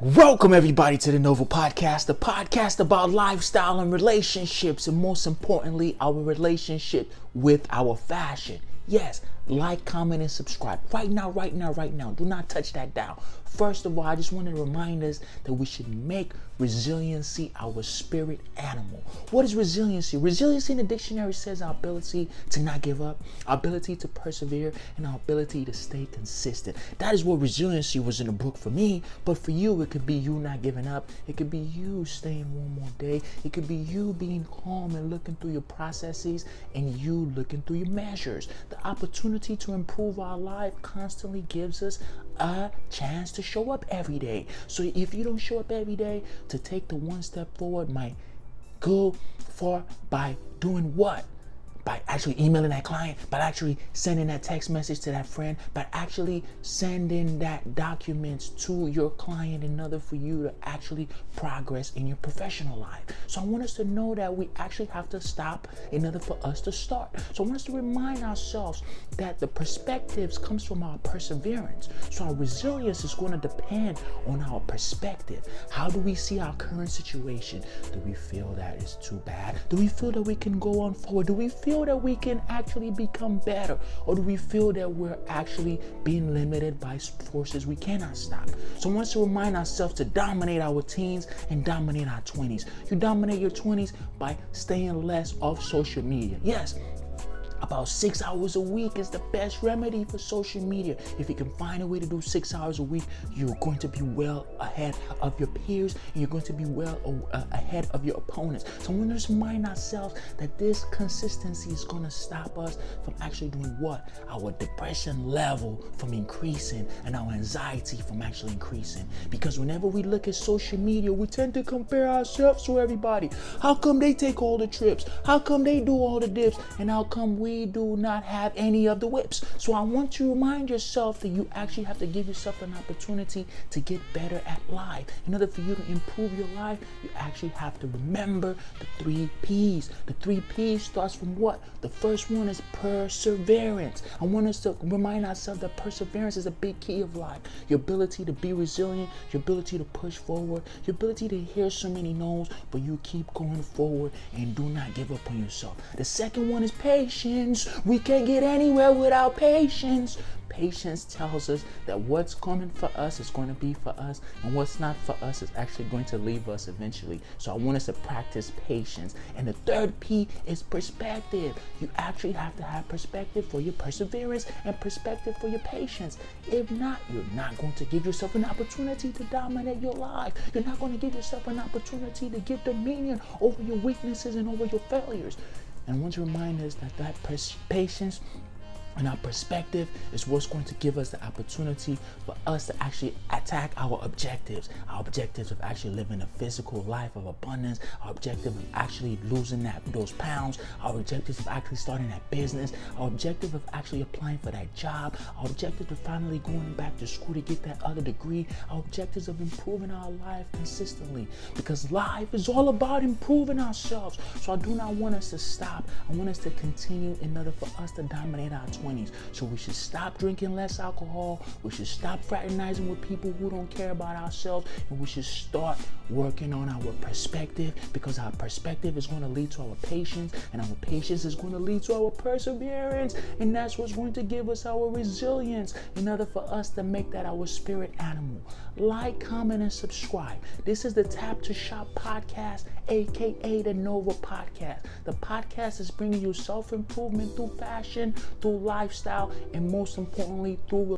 Welcome everybody to the Nova Podcast, the podcast about lifestyle and relationships, and most importantly, our relationship with our fashion. Yes, like, comment, and subscribe. Right now. Do not touch that dial. First of all, I just want to remind us that we should make resiliency our spirit animal. What is resiliency? Resiliency in the dictionary says our ability to not give up, our ability to persevere, and our ability to stay consistent. That is what resiliency was in the book for me, but for you, it could be you not giving up. It could be you staying one more day. It could be you being calm and looking through your processes and you looking through your measures. The opportunity to improve our life constantly gives us a chance to show up every day. So if you don't show up every day, to take the one step forward might go far by doing what? By actually emailing that client, by actually sending that text message to that friend, by actually sending that documents to your client in order for you to actually progress in your professional life. So I want us to know that we actually have to stop in order for us to start. So I want us to remind ourselves that the perspectives comes from our perseverance. So our resilience is going to depend on our perspective. How do we see our current situation? Do we feel that it's too bad? Do we feel that we can go on forward? Do we feel that we can actually become better? Or do we feel that we're actually being limited by forces we cannot stop? So I want us to remind ourselves to dominate our teens and dominate our 20s. You dominate your 20s by staying less off social media. Yes, about 6 hours a week is the best remedy for social media. If you can find a way to do 6 hours a week, you're going to be well ahead of your peers and you're going to be well ahead of your opponents. So we must remind ourselves that this consistency is going to stop us from actually doing what? Our depression level from increasing and our anxiety from actually increasing. Because whenever we look at social media, we tend to compare ourselves to everybody. How come they take all the trips? How come they do all the dips? And how come we do not have any of the whips? So I want you to remind yourself that you actually have to give yourself an opportunity to get better at life. In order for you to improve your life, you actually have to remember the 3 P's. The 3 P's starts from what? The first one is perseverance. I want us to remind ourselves that perseverance is a big key of life. Your ability to be resilient, your ability to push forward, your ability to hear so many no's, but you keep going forward and do not give up on yourself. The second one is patience. We can't get anywhere without patience. Patience tells us that what's coming for us is going to be for us, and what's not for us is actually going to leave us eventually. So I want us to practice patience. And the third P is perspective. You actually have to have perspective for your perseverance and perspective for your patience. If not, you're not going to give yourself an opportunity to dominate your life. You're not going to give yourself an opportunity to get dominion over your weaknesses and over your failures. And I want to remind us that patience and our perspective is what's going to give us the opportunity for us to actually attack our objectives. Our objectives of actually living a physical life of abundance, our objective of actually losing those pounds, our objectives of actually starting that business, our objective of actually applying for that job, our objective of finally going back to school to get that other degree, our objectives of improving our life consistently. Because life is all about improving ourselves. So I do not want us to stop. I want us to continue in order for us to dominate our 20s. So we should stop drinking less alcohol. We should stop fraternizing with people who don't care about ourselves. And we should start working on our perspective, because our perspective is going to lead to our patience, and our patience is going to lead to our perseverance. And that's what's going to give us our resilience in order for us to make that our spirit animal. Like, comment, and subscribe. This is the Tap to Shop podcast, aka the Nova Podcast. The podcast is bringing you self-improvement through fashion, through lifestyle, and most importantly, through